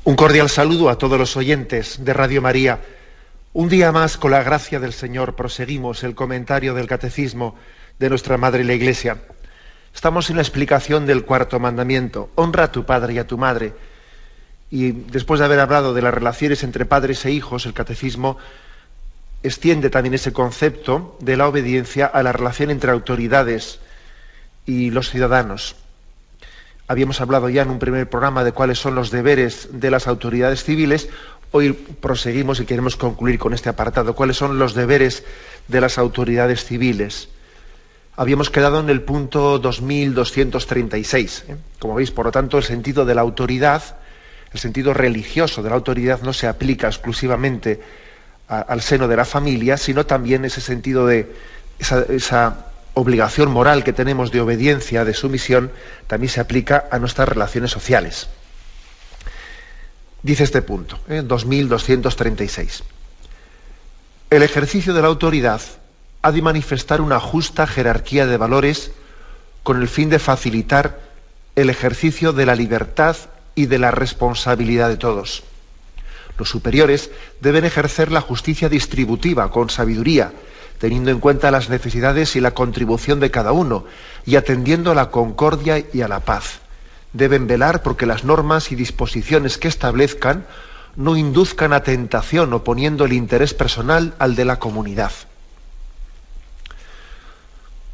Un cordial saludo a todos los oyentes de Radio María. Un día más, con la gracia del Señor, proseguimos el comentario del Catecismo de nuestra Madre la Iglesia. Estamos en la explicación del cuarto mandamiento: honra a tu padre y a tu madre. Y después de haber hablado de las relaciones entre padres e hijos, el Catecismo extiende también ese concepto de la obediencia a la relación entre autoridades y los ciudadanos. Habíamos hablado ya en un primer programa de cuáles son los deberes de las autoridades civiles. Hoy proseguimos y queremos concluir con este apartado: cuáles son los deberes de las autoridades civiles. Habíamos quedado en el punto 2236. Como veis, por lo tanto, el sentido de la autoridad, el sentido religioso de la autoridad, no se aplica exclusivamente al seno de la familia, sino también ese sentido de esa obligación moral que tenemos de obediencia, de sumisión, también se aplica a nuestras relaciones sociales. Dice este punto, 2236. El ejercicio de la autoridad ha de manifestar una justa jerarquía de valores con el fin de facilitar el ejercicio de la libertad y de la responsabilidad de todos. Los superiores deben ejercer la justicia distributiva con sabiduría, teniendo en cuenta las necesidades y la contribución de cada uno, y atendiendo a la concordia y a la paz. Deben velar porque las normas y disposiciones que establezcan no induzcan a tentación, oponiendo el interés personal al de la comunidad.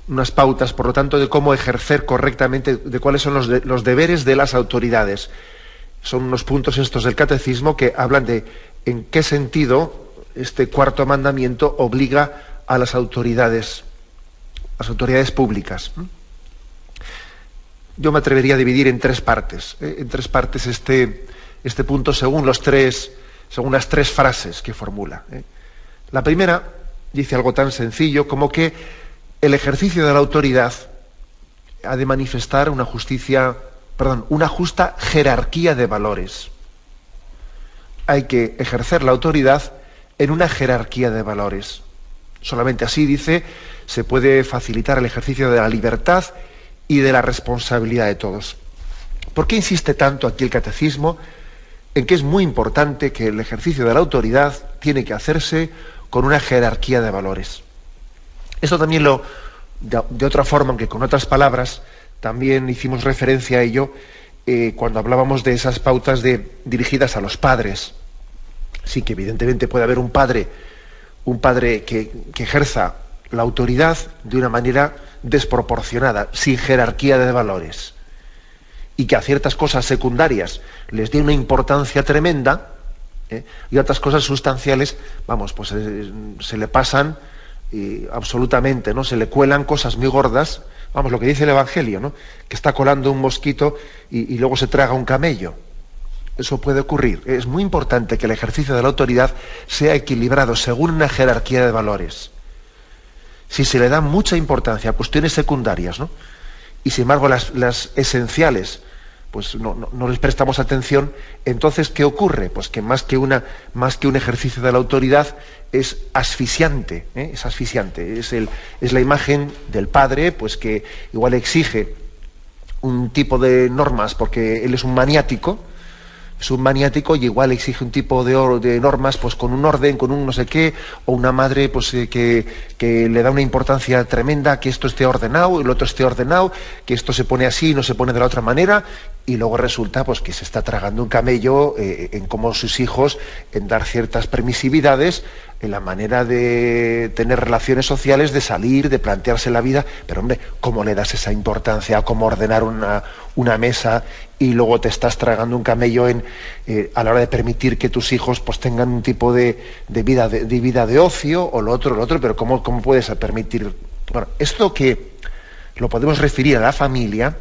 Unas pautas, por lo tanto, de cómo ejercer correctamente, de cuáles son los deberes de las autoridades. Son unos puntos estos del Catecismo que hablan de en qué sentido este cuarto mandamiento obliga a las autoridades públicas. Yo me atrevería a dividir en tres partes este punto según las tres frases que formula. La primera dice algo tan sencillo como que el ejercicio de la autoridad ha de manifestar una justa jerarquía de valores. Hay que ejercer la autoridad en una jerarquía de valores. Solamente así, dice, se puede facilitar el ejercicio de la libertad y de la responsabilidad de todos. ¿Por qué insiste tanto aquí el Catecismo en que es muy importante que el ejercicio de la autoridad tiene que hacerse con una jerarquía de valores? Esto también de otra forma, aunque con otras palabras, también hicimos referencia a ello cuando hablábamos de esas pautas dirigidas a los padres. Sí, que evidentemente puede haber un padre que ejerza la autoridad de una manera desproporcionada, sin jerarquía de valores, y que a ciertas cosas secundarias les dé una importancia tremenda, y otras cosas sustanciales, se le pasan absolutamente, ¿no? Se le cuelan cosas muy gordas, lo que dice el Evangelio, ¿no? Que está colando un mosquito y luego se traga un camello. Eso puede ocurrir. Es muy importante que el ejercicio de la autoridad sea equilibrado según una jerarquía de valores. Si se le da mucha importancia a cuestiones secundarias, ¿no? Y sin embargo las esenciales, pues no les prestamos atención, entonces ¿qué ocurre? Pues que más que un ejercicio de la autoridad es asfixiante, es asfixiante. Es la imagen del padre, pues que igual exige un tipo de normas porque él es un maniático y igual exige un tipo de normas pues con un orden, con un no sé qué, o una madre pues que le da una importancia tremenda que esto esté ordenado y lo otro esté ordenado, que esto se pone así y no se pone de la otra manera, y luego resulta pues que se está tragando un camello en cómo sus hijos, en dar ciertas permisividades en la manera de tener relaciones sociales, de salir, de plantearse la vida. Pero hombre, ¿cómo le das esa importancia a cómo ordenar una mesa y luego te estás tragando un camello a la hora de permitir que tus hijos pues tengan un tipo de vida de ocio, o lo otro? Pero ¿cómo puedes permitir? Bueno, esto que lo podemos referir a la familia,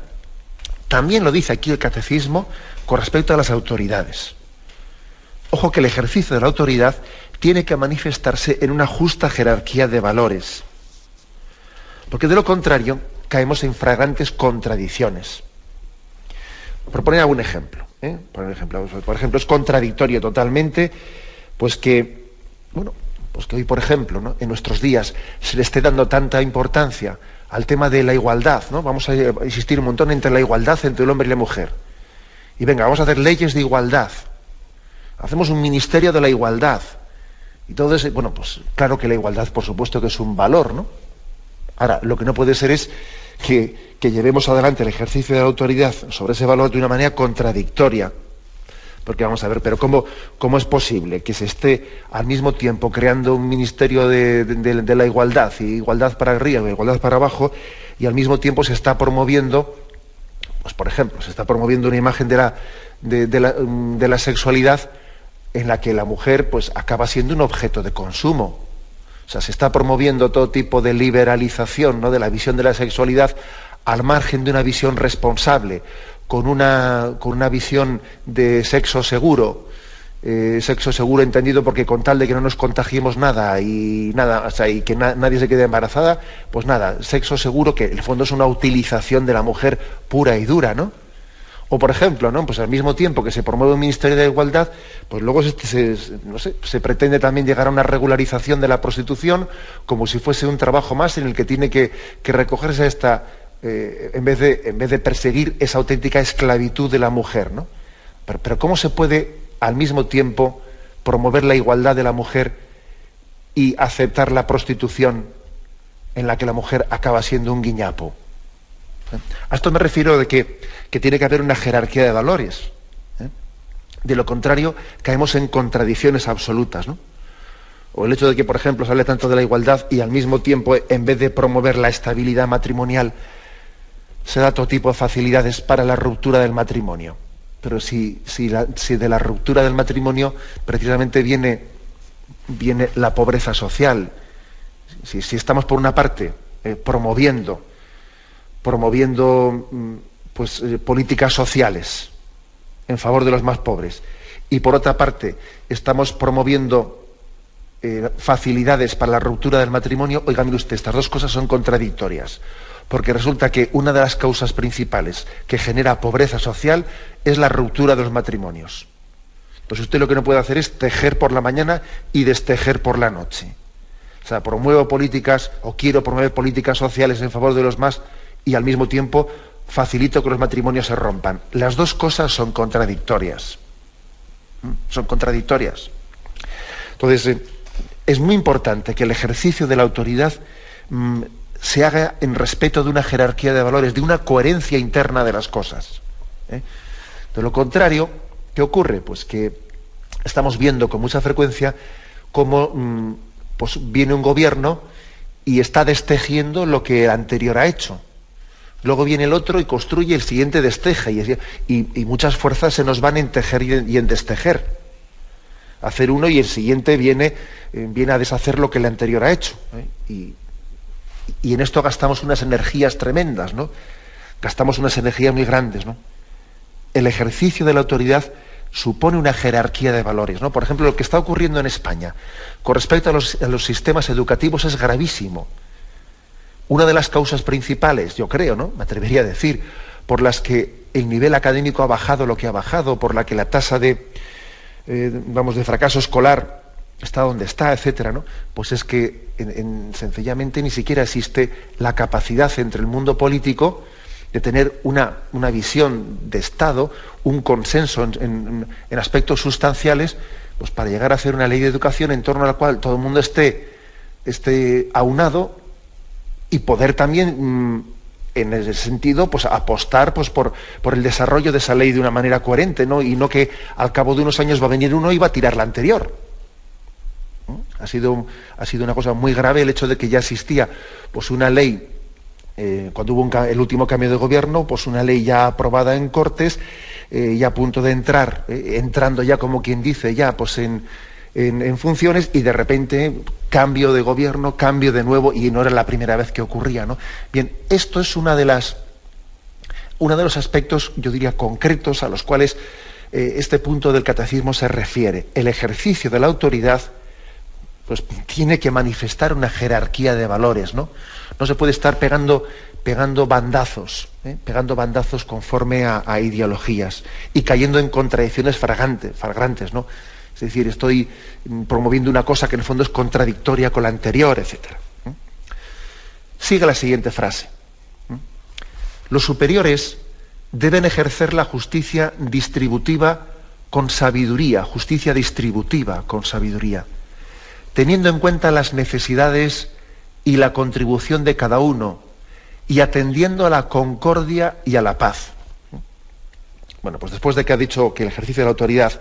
también lo dice aquí el Catecismo con respecto a las autoridades. Ojo, que el ejercicio de la autoridad tiene que manifestarse en una justa jerarquía de valores, porque de lo contrario caemos en flagrantes contradicciones. Por poner algún ejemplo, por ejemplo, es contradictorio totalmente pues que hoy, por ejemplo, ¿no?, en nuestros días se le esté dando tanta importancia al tema de la igualdad, ¿no? Vamos a insistir un montón entre la igualdad entre el hombre y la mujer. Y venga, vamos a hacer leyes de igualdad. hacemos un ministerio de la igualdad. Y todo eso, bueno, pues claro que la igualdad, por supuesto que es un valor, ¿no? Ahora, lo que no puede ser es que llevemos adelante el ejercicio de la autoridad sobre ese valor de una manera contradictoria. Porque vamos a ver, pero ¿cómo es posible que se esté al mismo tiempo creando un ministerio de la igualdad, y igualdad para arriba, igualdad para abajo, y al mismo tiempo se está promoviendo, pues por ejemplo, se está promoviendo una imagen de la sexualidad en la que la mujer pues acaba siendo un objeto de consumo? O sea, se está promoviendo todo tipo de liberalización, ¿no?, de la visión de la sexualidad al margen de una visión responsable, con una visión de sexo seguro entendido porque con tal de que no nos contagiemos nada, o sea, y que nadie se quede embarazada, pues nada, sexo seguro, que en el fondo es una utilización de la mujer pura y dura, ¿no? O por ejemplo, ¿no?, pues al mismo tiempo que se promueve un ministerio de igualdad, pues luego se pretende también llegar a una regularización de la prostitución, como si fuese un trabajo más en el que tiene que recogerse esta en vez de perseguir esa auténtica esclavitud de la mujer, ¿no? Pero ¿cómo se puede al mismo tiempo promover la igualdad de la mujer y aceptar la prostitución en la que la mujer acaba siendo un guiñapo? A esto me refiero de que tiene que haber una jerarquía de valores. De lo contrario, caemos en contradicciones absolutas, ¿no? O el hecho de que, por ejemplo, se hable tanto de la igualdad y al mismo tiempo, en vez de promover la estabilidad matrimonial, se da todo tipo de facilidades para la ruptura del matrimonio. Pero si de la ruptura del matrimonio precisamente viene la pobreza social, si estamos por una parte promoviendo políticas sociales en favor de los más pobres, y por otra parte estamos promoviendo facilidades para la ruptura del matrimonio, oiga, mire usted, estas dos cosas son contradictorias, porque resulta que una de las causas principales que genera pobreza social es la ruptura de los matrimonios. Entonces usted lo que no puede hacer es tejer por la mañana y destejer por la noche. O sea, promuevo políticas o quiero promover políticas sociales en favor de los más y al mismo tiempo facilito que los matrimonios se rompan. Las dos cosas son contradictorias. Son contradictorias. Entonces, es muy importante que el ejercicio de la autoridad se haga en respeto de una jerarquía de valores, de una coherencia interna de las cosas. De lo contrario, ¿qué ocurre? Pues que estamos viendo con mucha frecuencia cómo pues viene un gobierno y está destejiendo lo que el anterior ha hecho. Luego viene el otro y construye el siguiente desteje, y muchas fuerzas se nos van en tejer y en destejer. Hacer uno y el siguiente viene a deshacer lo que el anterior ha hecho. Y en esto gastamos unas energías tremendas, ¿no? Gastamos unas energías muy grandes, ¿no? El ejercicio de la autoridad supone una jerarquía de valores, ¿no? Por ejemplo, lo que está ocurriendo en España con respecto a los sistemas educativos es gravísimo. Una de las causas principales, yo creo, ¿no?, me atrevería a decir, por las que el nivel académico ha bajado lo que ha bajado, por la que la tasa de fracaso escolar está donde está, etcétera, ¿no? Pues es que sencillamente ni siquiera existe la capacidad entre el mundo político de tener una visión de Estado, un consenso en aspectos sustanciales, pues para llegar a hacer una ley de educación en torno a la cual todo el mundo esté aunado y poder también en ese sentido pues apostar pues por el desarrollo de esa ley de una manera coherente, ¿no? Y no que al cabo de unos años va a venir uno y va a tirar la anterior. Ha sido una cosa muy grave el hecho de que ya existía pues una ley, cuando hubo el último cambio de gobierno, pues una ley ya aprobada en Cortes, ya a punto de entrando ya como quien dice ya pues en funciones, y de repente cambio de gobierno, cambio de nuevo, y no era la primera vez que ocurría, ¿no? Bien, esto es uno de los aspectos, yo diría, concretos a los cuales este punto del catecismo se refiere. El ejercicio de la autoridad pues tiene que manifestar una jerarquía de valores, ¿no? No se puede estar pegando bandazos conforme a ideologías y cayendo en contradicciones flagrantes, ¿no? Es decir, estoy promoviendo una cosa que en el fondo es contradictoria con la anterior, etc. Sigue la siguiente frase. Los superiores deben ejercer la justicia distributiva con sabiduría, justicia distributiva con sabiduría, teniendo en cuenta las necesidades y la contribución de cada uno y atendiendo a la concordia y a la paz. Bueno, pues después de que ha dicho que el ejercicio de la autoridad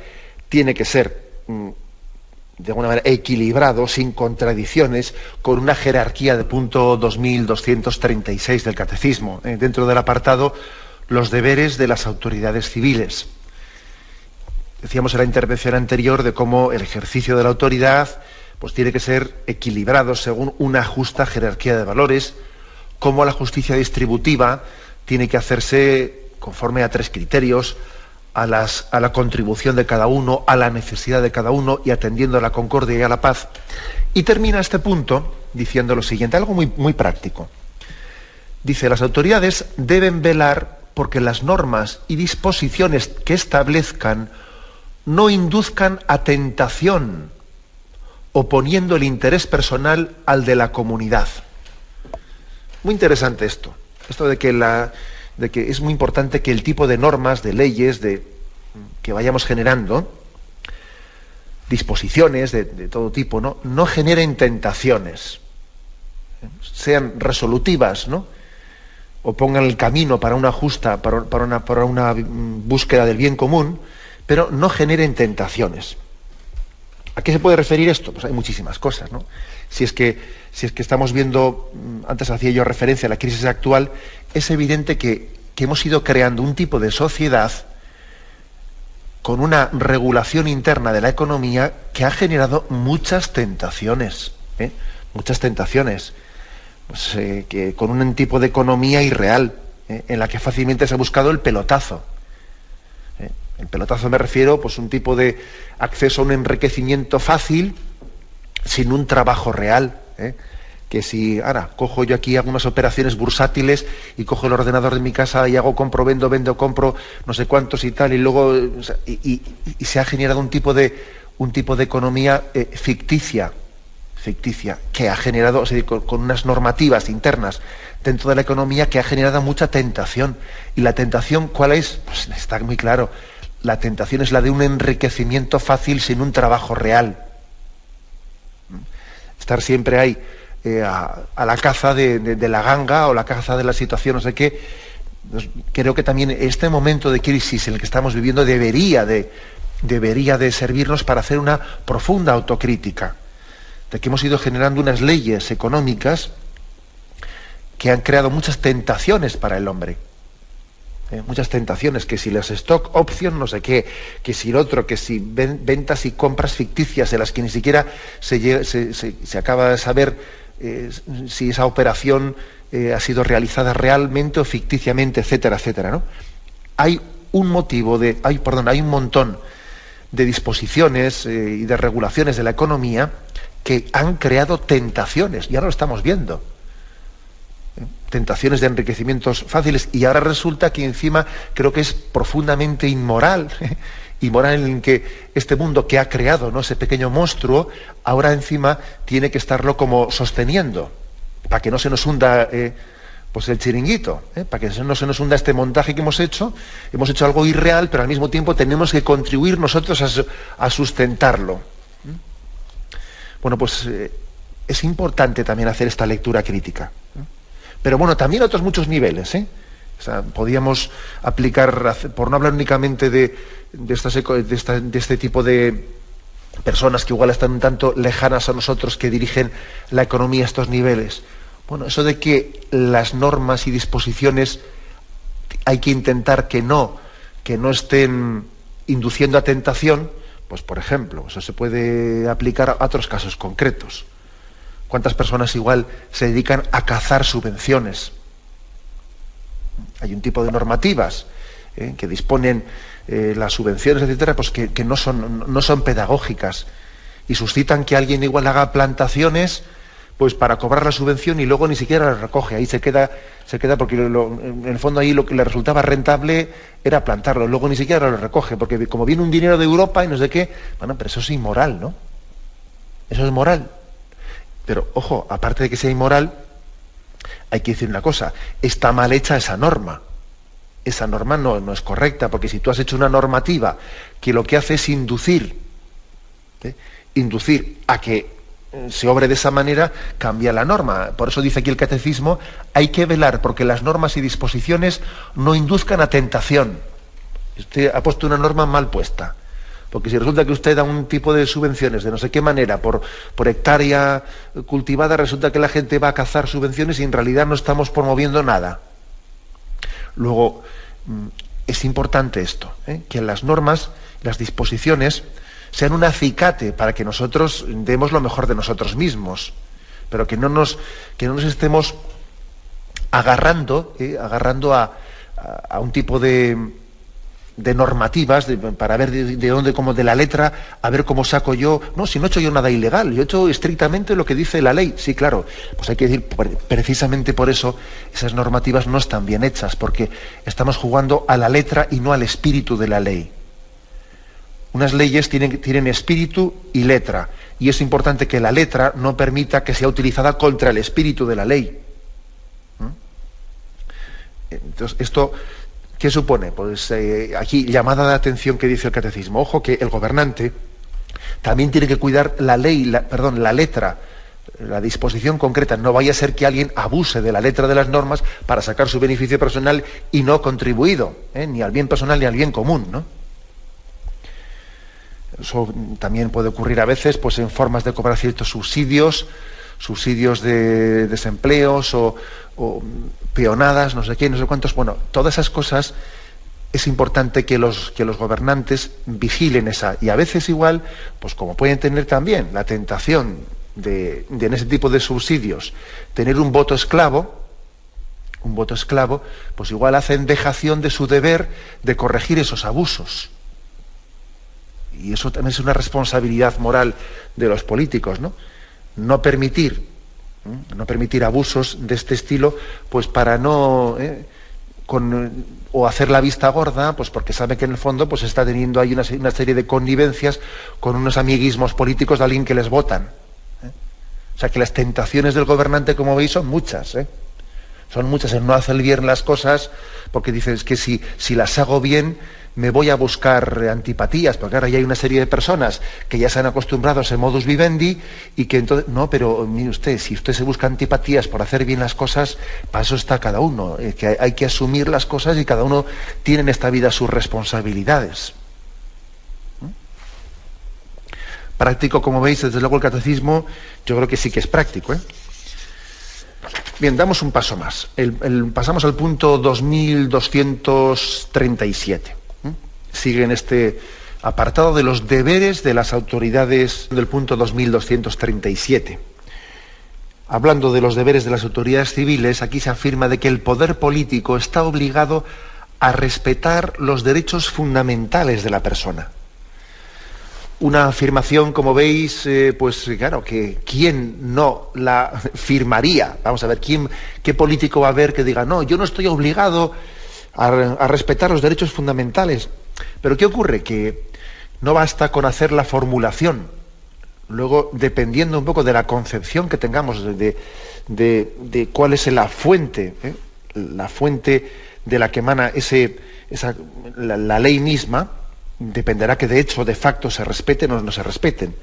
tiene que ser de alguna manera equilibrado, sin contradicciones, con una jerarquía de punto 2236 del Catecismo, dentro del apartado los deberes de las autoridades civiles. Decíamos en la intervención anterior de cómo el ejercicio de la autoridad pues tiene que ser equilibrado según una justa jerarquía de valores, cómo la justicia distributiva tiene que hacerse conforme a 3 criterios: a la contribución de cada uno, a la necesidad de cada uno y atendiendo a la concordia y a la paz. Y termina este punto diciendo lo siguiente, algo muy, muy práctico. Dice, las autoridades deben velar porque las normas y disposiciones que establezcan no induzcan a tentación, oponiendo el interés personal al de la comunidad. Muy interesante esto de que es muy importante que el tipo de normas, de leyes, que vayamos generando, disposiciones de todo tipo, no generen tentaciones, sean resolutivas, ¿no? O pongan el camino para una justa, para una búsqueda del bien común, pero no generen tentaciones. ¿A qué se puede referir esto? Pues hay muchísimas cosas, ¿no? Si es que estamos viendo, antes hacía yo referencia a la crisis actual, es evidente que hemos ido creando un tipo de sociedad con una regulación interna de la economía que ha generado muchas tentaciones, muchas tentaciones, pues, que con un tipo de economía irreal, en la que fácilmente se ha buscado el pelotazo. El pelotazo me refiero, pues, un tipo de acceso a un enriquecimiento fácil sin un trabajo real. Que si ahora cojo yo aquí algunas operaciones bursátiles y cojo el ordenador de mi casa y hago compro, vendo, compro no sé cuántos y tal, y luego y se ha generado un tipo de economía ficticia que ha generado, o sea, con unas normativas internas dentro de la economía que ha generado mucha tentación. Y la tentación, ¿cuál es? Pues está muy claro. La tentación es la de un enriquecimiento fácil sin un trabajo real. Estar siempre ahí a la caza de la ganga o la caza de la situación, no sé qué. Creo que también este momento de crisis en el que estamos viviendo debería de servirnos para hacer una profunda autocrítica de que hemos ido generando unas leyes económicas que han creado muchas tentaciones para el hombre. Muchas tentaciones, que si las stock option, no sé qué, que si el otro, que si ventas y compras ficticias en las que ni siquiera se acaba de saber si esa operación ha sido realizada realmente o ficticiamente, etcétera, etcétera, ¿no? Hay un montón de disposiciones y de regulaciones de la economía que han creado tentaciones, ya lo estamos viendo. Tentaciones de enriquecimientos fáciles, y ahora resulta que encima creo que es profundamente inmoral en que este mundo que ha creado, ¿no?, ese pequeño monstruo, ahora encima tiene que estarlo como sosteniendo para que no se nos hunda pues el chiringuito, para que no se nos hunda este montaje que hemos hecho algo irreal, pero al mismo tiempo tenemos que contribuir nosotros a sustentarlo. Bueno, pues es importante también hacer esta lectura crítica. Pero bueno, también a otros muchos niveles, O sea, podíamos aplicar, por no hablar únicamente de este tipo de personas que igual están un tanto lejanas a nosotros, que dirigen la economía a estos niveles. Bueno, eso de que las normas y disposiciones hay que intentar que no estén induciendo a tentación, pues por ejemplo, eso se puede aplicar a otros casos concretos. ¿Cuántas personas igual se dedican a cazar subvenciones? Hay un tipo de normativas que disponen las subvenciones, etcétera, pues que no son pedagógicas y suscitan que alguien igual haga plantaciones pues para cobrar la subvención y luego ni siquiera la recoge. Ahí se queda porque en el fondo ahí lo que le resultaba rentable era plantarlo, luego ni siquiera lo recoge, porque como viene un dinero de Europa y no sé qué, bueno, pero eso es inmoral, ¿no? Eso es moral. Pero, ojo, aparte de que sea inmoral, hay que decir una cosa: está mal hecha esa norma. esa norma no es correcta, porque si tú has hecho una normativa que lo que hace es inducir a que se obre de esa manera, cambia la norma. Por eso dice aquí el catecismo, hay que velar porque las normas y disposiciones no induzcan a tentación. Usted ha puesto una norma mal puesta, porque si resulta que usted da un tipo de subvenciones de no sé qué manera por hectárea cultivada, resulta que la gente va a cazar subvenciones y en realidad no estamos promoviendo nada. Luego, es importante esto, que las normas, las disposiciones, sean un acicate para que nosotros demos lo mejor de nosotros mismos, pero que no nos estemos agarrando a un tipo de normativas para ver de dónde, como de la letra, a ver cómo saco yo. No, si no he hecho yo nada ilegal, yo he hecho estrictamente lo que dice la ley. Sí, claro, pues hay que decir, precisamente por eso esas normativas no están bien hechas, porque estamos jugando a la letra y no al espíritu de la ley. Unas leyes tienen espíritu y letra, y es importante que la letra no permita que sea utilizada contra el espíritu de la ley. Entonces, esto, ¿qué supone? Pues aquí, llamada de atención que dice el catecismo. Ojo que el gobernante también tiene que cuidar la ley, la letra, la disposición concreta. No vaya a ser que alguien abuse de la letra de las normas para sacar su beneficio personal y no contribuido, ni al bien personal ni al bien común, ¿no? Eso también puede ocurrir a veces, pues en formas de cobrar ciertos subsidios de desempleos o peonadas, no sé qué, no sé cuántos. Bueno, todas esas cosas es importante que los gobernantes vigilen esa. Y a veces igual, pues como pueden tener también la tentación de en ese tipo de subsidios tener un voto esclavo, pues igual hacen dejación de su deber de corregir esos abusos. Y eso también es una responsabilidad moral de los políticos, ¿no? No permitir abusos de este estilo, pues para no o hacer la vista gorda, pues porque sabe que en el fondo pues está teniendo ahí una serie de connivencias con unos amiguismos políticos de alguien que les votan. O sea que las tentaciones del gobernante, como veis, son muchas. Son muchas en no hacer bien las cosas, porque dices que si las hago bien me voy a buscar antipatías, porque ahora ya hay una serie de personas que ya se han acostumbrado a ese modus vivendi y que entonces, no, pero mire usted, si usted se busca antipatías por hacer bien las cosas, para eso está cada uno, que hay que asumir las cosas y cada uno tiene en esta vida sus responsabilidades. Práctico, como veis, desde luego el catecismo, yo creo que sí que es práctico, Bien, damos un paso más. Pasamos al punto 2237. Sigue en este apartado de los deberes de las autoridades del punto 2237. Hablando de los deberes de las autoridades civiles, aquí se afirma de que el poder político está obligado a respetar los derechos fundamentales de la persona. Una afirmación, como veis, pues claro, que ¿quién no la firmaría? Vamos a ver, ¿qué político va a haber que diga, no, yo no estoy obligado a respetar los derechos fundamentales? Pero ¿qué ocurre? Que no basta con hacer la formulación. Luego, dependiendo un poco de la concepción que tengamos de cuál es la fuente de la que emana la ley misma, dependerá que de hecho, de facto, se respeten o no se respeten.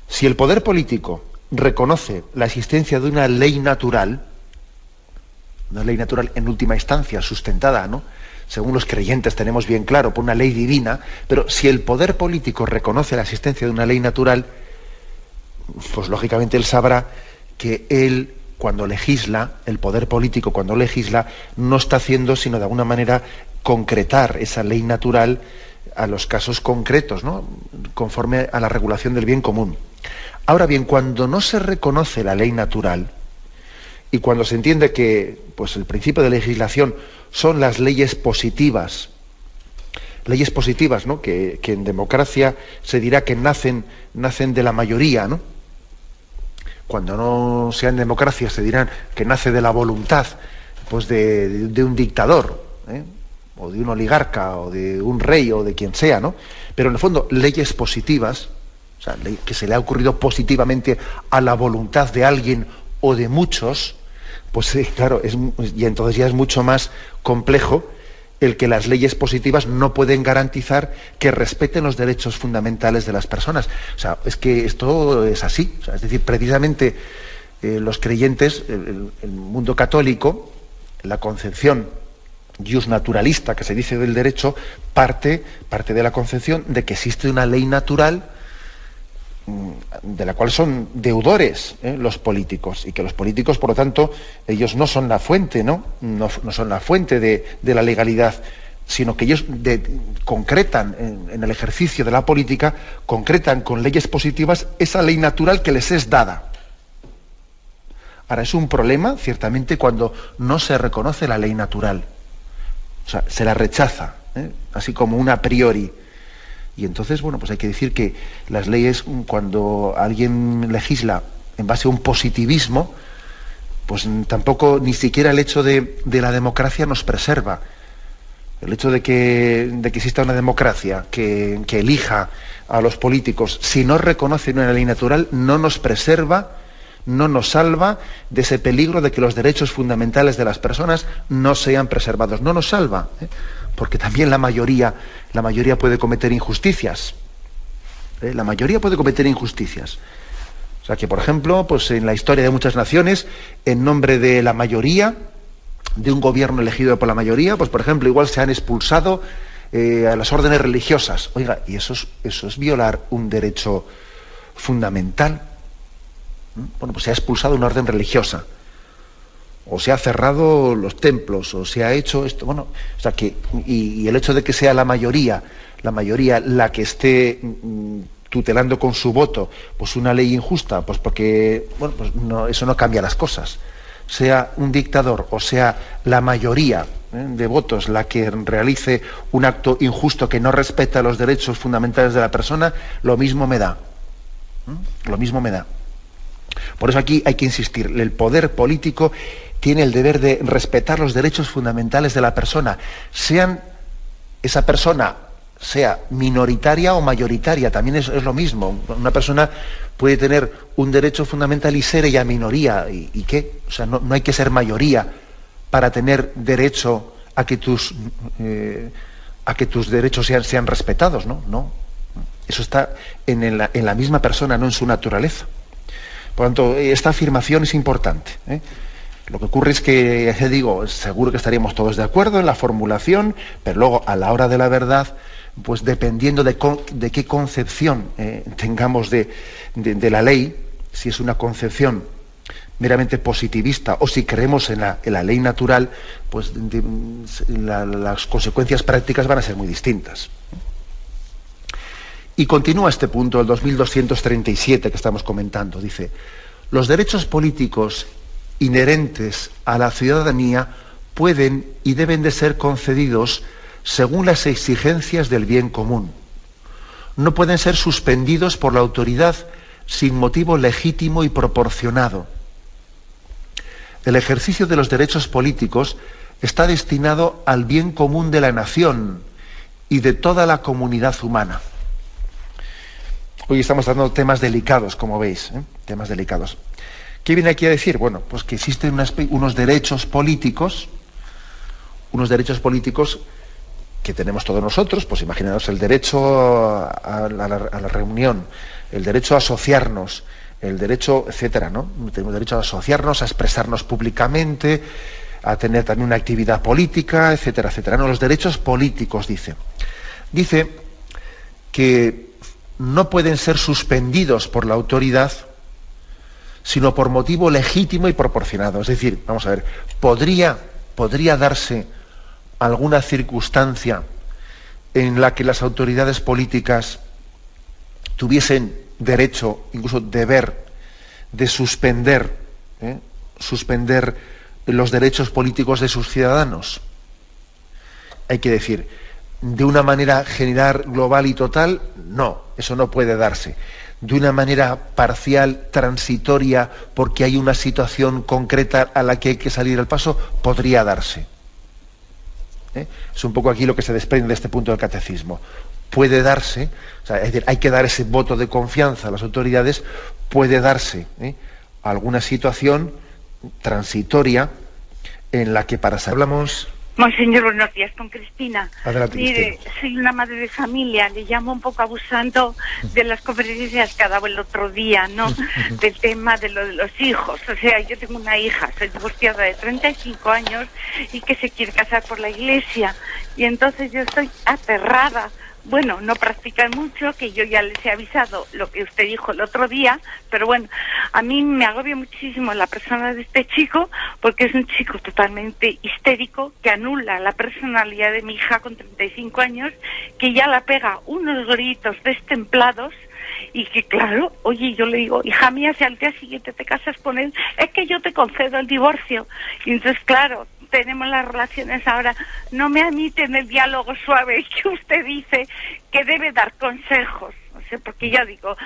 Si el poder político reconoce la existencia de una ley natural en última instancia, sustentada, ¿no?, según los creyentes tenemos bien claro, por una ley divina, pero si el poder político reconoce la existencia de una ley natural, pues lógicamente él sabrá que él, cuando legisla, el poder político cuando legisla, no está haciendo sino de alguna manera concretar esa ley natural a los casos concretos, ¿no?, conforme a la regulación del bien común. Ahora bien, cuando no se reconoce la ley natural y cuando se entiende que pues el principio de legislación son las leyes positivas, ¿no?, que en democracia se dirá que nacen de la mayoría, ¿no? Cuando no sea en democracia se dirán que nace de la voluntad, pues de un dictador, o de un oligarca, o de un rey, o de quien sea, ¿no? Pero en el fondo, leyes positivas, o sea, que se le ha ocurrido positivamente a la voluntad de alguien o de muchos, pues claro, y entonces ya es mucho más complejo el que las leyes positivas no pueden garantizar que respeten los derechos fundamentales de las personas. O sea, es que esto es así. O sea, es decir, precisamente los creyentes, el mundo católico, la concepción ius naturalista que se dice del derecho, parte de la concepción de que existe una ley natural de la cual son deudores los políticos, y que los políticos, por lo tanto, ellos no son la fuente, no son la fuente de la legalidad, sino que ellos concretan en el ejercicio de la política, concretan con leyes positivas esa ley natural que les es dada. Ahora, es un problema, ciertamente, cuando no se reconoce la ley natural. O sea, se la rechaza, así como una a priori. Y entonces, bueno, pues hay que decir que las leyes, cuando alguien legisla en base a un positivismo, pues tampoco, ni siquiera el hecho de la democracia nos preserva. El hecho de que exista una democracia que elija a los políticos, si no reconocen una ley natural, no nos preserva, no nos salva de ese peligro de que los derechos fundamentales de las personas no sean preservados. No nos salva, porque también la mayoría puede cometer injusticias. La mayoría puede cometer injusticias. O sea que, por ejemplo, pues en la historia de muchas naciones, en nombre de la mayoría, de un gobierno elegido por la mayoría, pues por ejemplo, igual se han expulsado a las órdenes religiosas. Oiga, y eso es violar un derecho fundamental. Bueno, pues se ha expulsado una orden religiosa, o se ha cerrado los templos, o se ha hecho esto, bueno, o sea que, y el hecho de que sea la mayoría la que esté tutelando con su voto pues una ley injusta, pues porque, bueno, pues no, eso no cambia las cosas. Sea un dictador o sea la mayoría de votos la que realice un acto injusto que no respeta los derechos fundamentales de la persona, lo mismo me da. Lo mismo me da. Por eso aquí hay que insistir, el poder político tiene el deber de respetar los derechos fundamentales de la persona, esa persona sea minoritaria o mayoritaria, también es lo mismo. Una persona puede tener un derecho fundamental y ser ella minoría, ¿y qué? O sea, no hay que ser mayoría para tener derecho a que tus derechos sean respetados, ¿no? No. Eso está en la misma persona, no en su naturaleza. Por lo tanto, esta afirmación es importante. Lo que ocurre es que, ya digo, seguro que estaríamos todos de acuerdo en la formulación, pero luego, a la hora de la verdad, pues dependiendo de qué concepción tengamos de la ley, si es una concepción meramente positivista o si creemos en la ley natural, pues las consecuencias prácticas van a ser muy distintas. Y continúa este punto, el 2237 que estamos comentando. Dice, los derechos políticos inherentes a la ciudadanía pueden y deben de ser concedidos según las exigencias del bien común. No pueden ser suspendidos por la autoridad sin motivo legítimo y proporcionado. El ejercicio de los derechos políticos está destinado al bien común de la nación y de toda la comunidad humana. Hoy estamos tratando temas delicados, como veis, temas delicados. ¿Qué viene aquí a decir? Bueno, pues que existen unos derechos políticos que tenemos todos nosotros, pues imaginaos el derecho a la reunión, el derecho a asociarnos, el derecho, etcétera, ¿no? Tenemos derecho a asociarnos, a expresarnos públicamente, a tener también una actividad política, etcétera, etcétera. No, los derechos políticos, dice. Dice que no pueden ser suspendidos por la autoridad, sino por motivo legítimo y proporcionado. Es decir, vamos a ver, podría darse alguna circunstancia en la que las autoridades políticas tuviesen derecho, incluso deber, de suspender los derechos políticos de sus ciudadanos. Hay que decir, de una manera general, global y total, no, eso no puede darse. De una manera parcial, transitoria, porque hay una situación concreta a la que hay que salir al paso, podría darse. Es un poco aquí lo que se desprende de este punto del catecismo. Puede darse, o sea, es decir, hay que dar ese voto de confianza a las autoridades, puede darse alguna situación transitoria en la que hablamos Monseñor, buenos días, con Cristina. Adelante, Mire, Cristina. soy una madre de familia, le llamo un poco abusando de las conferencias que ha dado el otro día, ¿no? Del tema de lo de los hijos. O sea, yo tengo una hija, soy divorciada de 35 años y que se quiere casar por la iglesia. Y entonces yo estoy aterrada. Bueno, no practican mucho, que yo ya les he avisado lo que usted dijo el otro día, pero bueno, a mí me agobia muchísimo la persona de este chico, porque es un chico totalmente histérico, que anula la personalidad de mi hija con 35 años, que ya la pega unos gritos destemplados, y que claro, oye, yo le digo, hija mía, si al día siguiente te casas con él, es que yo te concedo el divorcio. Y entonces, claro, tenemos las relaciones ahora, no me admiten el diálogo suave que usted dice que debe dar consejos. No sé, porque ya digo,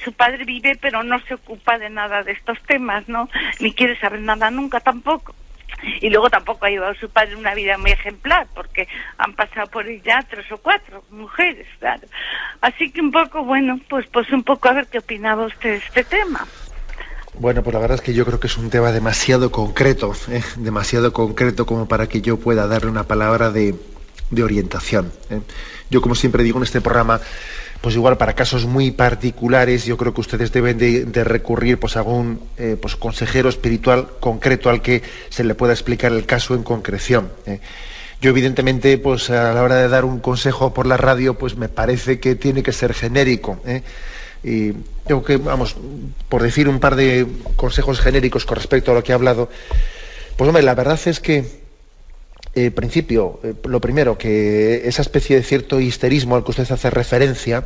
su padre vive pero no se ocupa de nada de estos temas, ¿no? Ni quiere saber nada nunca tampoco. Y luego tampoco ha llevado su padre una vida muy ejemplar, porque han pasado por él ya 3 o 4 mujeres, claro. Así que un poco, bueno, pues un poco a ver qué opinaba usted de este tema. Bueno, pues la verdad es que yo creo que es un tema demasiado concreto como para que yo pueda darle una palabra de orientación. Yo, como siempre digo en este programa, pues igual para casos muy particulares, yo creo que ustedes deben de recurrir pues a algún pues consejero espiritual concreto al que se le pueda explicar el caso en concreción. Yo, evidentemente, pues a la hora de dar un consejo por la radio, pues me parece que tiene que ser genérico. Y tengo que, vamos, por decir un par de consejos genéricos con respecto a lo que he hablado, pues hombre, la verdad es que lo primero, que esa especie de cierto histerismo al que usted hace referencia,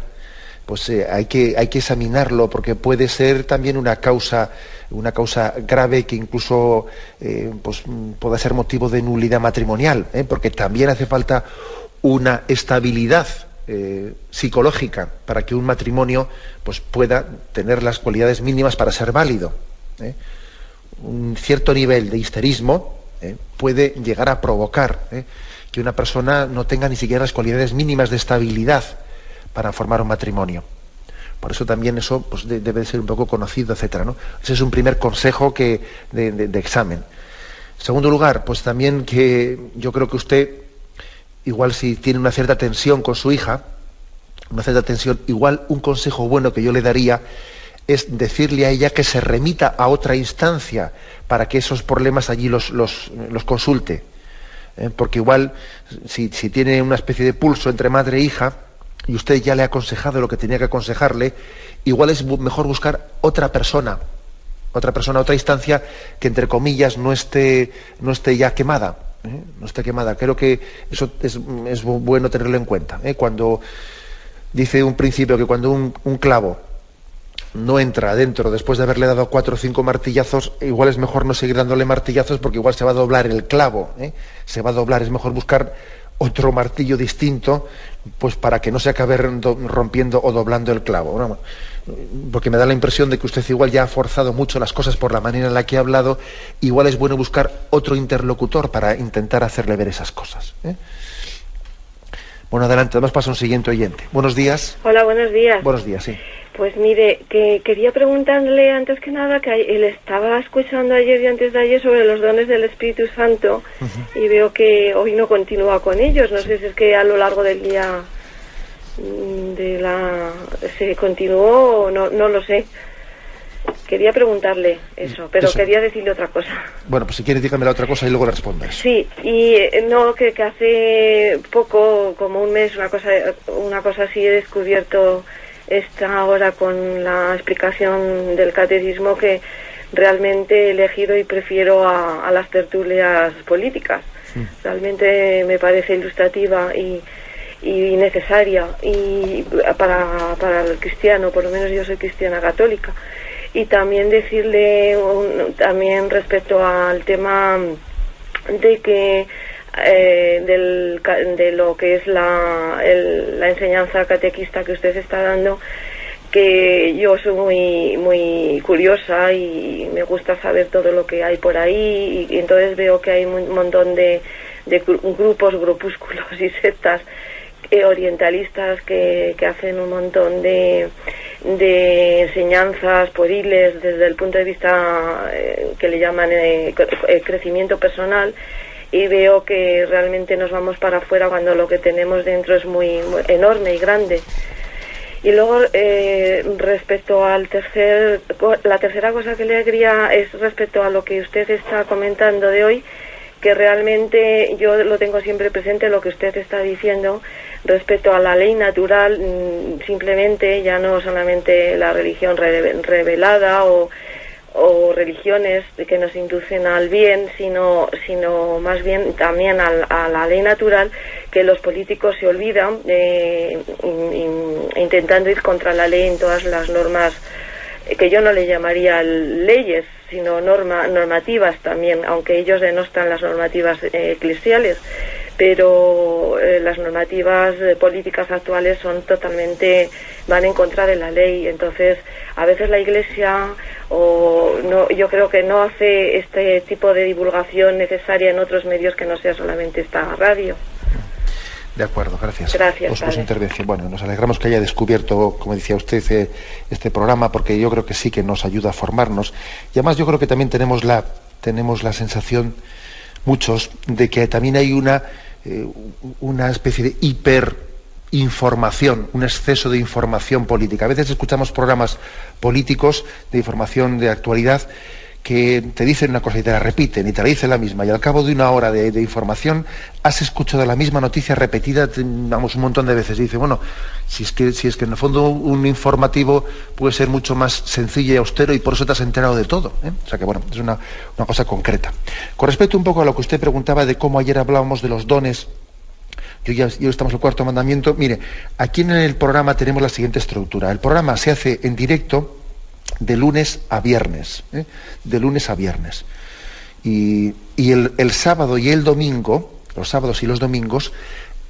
pues hay que examinarlo, porque puede ser también una causa grave que incluso pues pueda ser motivo de nulidad matrimonial, porque también hace falta una estabilidad psicológica para que un matrimonio pues pueda tener las cualidades mínimas para ser válido. Un cierto nivel de histerismo puede llegar a provocar que una persona no tenga ni siquiera las cualidades mínimas de estabilidad para formar un matrimonio. Por eso también eso pues debe ser un poco conocido, etcétera, ¿no? Ese es un primer consejo de examen. En segundo lugar, pues también que yo creo que usted, igual si tiene una cierta tensión con su hija, igual un consejo bueno que yo le daría es decirle a ella que se remita a otra instancia para que esos problemas allí los consulte. Porque igual, si tiene una especie de pulso entre madre e hija, y usted ya le ha aconsejado lo que tenía que aconsejarle, igual es mejor buscar otra persona, otra instancia que, entre comillas, no esté ya quemada. No esté quemada. Creo que eso es bueno tenerlo en cuenta. Cuando dice un principio que cuando un clavo no entra adentro después de haberle dado 4 o 5 martillazos, igual es mejor no seguir dándole martillazos, porque igual se va a doblar el clavo, se va a doblar. Es mejor buscar otro martillo distinto, pues para que no se acabe rompiendo o doblando el clavo, ¿no? Porque me da la impresión de que usted igual ya ha forzado mucho las cosas por la manera en la que ha hablado. Igual es bueno buscar otro interlocutor para intentar hacerle ver esas cosas. Bueno, adelante, damos paso a un siguiente oyente. Buenos días. Hola, buenos días. Buenos días, sí. Pues mire, que quería preguntarle antes que nada, que él estaba escuchando ayer y antes de ayer sobre los dones del Espíritu Santo, y veo que hoy no continúa con ellos. No sé si es que a lo largo del día se continuó o no lo sé. Quería preguntarle eso, pero quería decirle otra cosa. Bueno, pues si quiere dígame la otra cosa y luego le respondes. Sí, y no, que hace poco, como un mes, una cosa así, he descubierto esta hora con la explicación del catecismo, que realmente he elegido y prefiero a las tertulias políticas. Realmente me parece ilustrativa y necesaria, y para el cristiano, por lo menos yo soy cristiana católica. Y también decirle también respecto al tema de que de lo que es la enseñanza catequista que usted está dando, que yo soy muy curiosa y me gusta saber todo lo que hay por ahí, y entonces veo que hay un montón de grupúsculos y sectas orientalistas que hacen un montón de enseñanzas pueriles desde el punto de vista que le llaman crecimiento personal, y veo que realmente nos vamos para afuera cuando lo que tenemos dentro es muy enorme y grande. Y luego, respecto al la tercera cosa que le quería es respecto a lo que usted está comentando de hoy, que realmente yo lo tengo siempre presente, lo que usted está diciendo respecto a la ley natural, simplemente, ya no solamente la religión revelada o religiones que nos inducen al bien, sino más bien también a la ley natural, que los políticos se olvidan, intentando ir contra la ley en todas las normas, que yo no le llamaría leyes, sino normativas también, aunque ellos denostan las normativas eclesiales, pero las normativas políticas actuales van en contra de la ley. Entonces, a veces la Iglesia yo creo que no hace este tipo de divulgación necesaria en otros medios que no sea solamente esta radio. De acuerdo, gracias. Gracias. Por su intervención. Bueno, nos alegramos que haya descubierto, como decía usted, este programa, porque yo creo que sí que nos ayuda a formarnos. Y además yo creo que también tenemos la sensación, muchos, de que también hay una especie de hiperinformación, un exceso de información política. A veces escuchamos programas políticos de información de actualidad que te dicen una cosa y te la repiten y te la dicen la misma, y al cabo de una hora de información has escuchado la misma noticia repetida, un montón de veces. Y dice, bueno, si es que en el fondo un informativo puede ser mucho más sencillo y austero y por eso te has enterado de todo, ¿eh? O sea que bueno, es una cosa concreta. Con respecto un poco a lo que usted preguntaba de cómo ayer hablábamos de los dones, yo estamos en el cuarto mandamiento. Mire, aquí en el programa tenemos la siguiente estructura. El programa se hace en directo de lunes a viernes, de lunes a viernes. Y el sábado y el domingo, los sábados y los domingos,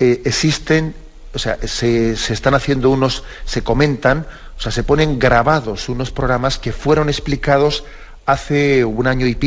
existen, o sea, se están haciendo se comentan, o sea, se ponen grabados unos programas que fueron explicados hace un año y pico